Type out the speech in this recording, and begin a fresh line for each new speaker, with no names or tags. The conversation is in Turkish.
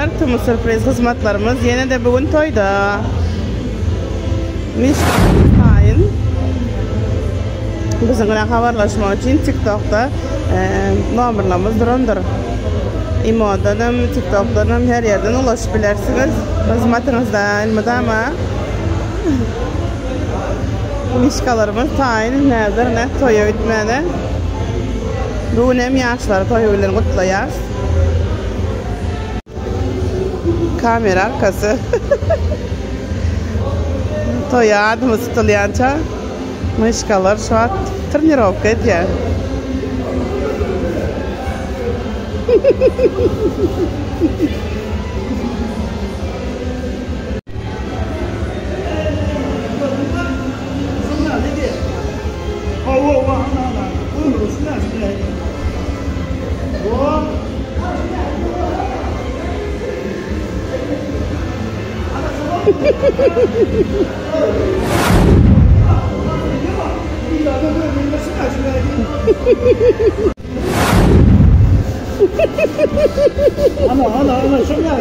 Uşaqlar, tüm sürpriz hizmetlerimiz yine de bugün toyda. Tayin. Bizimle haberleşmek için TikTok'ta numarlarımız durumdur. İmo'dan hem TikTok'tan hem her yerden ulaşabilirsiniz. Hizmetinizde ilmidama. Mişkalarımız tayin nedir ne toyu bitmedi. Bugün hem yaşları toyuyla kutlayar. Kamera arkası. Toya adımı tutulayanca mışkalar şu an trenirovka ediyor.
Ana, şuna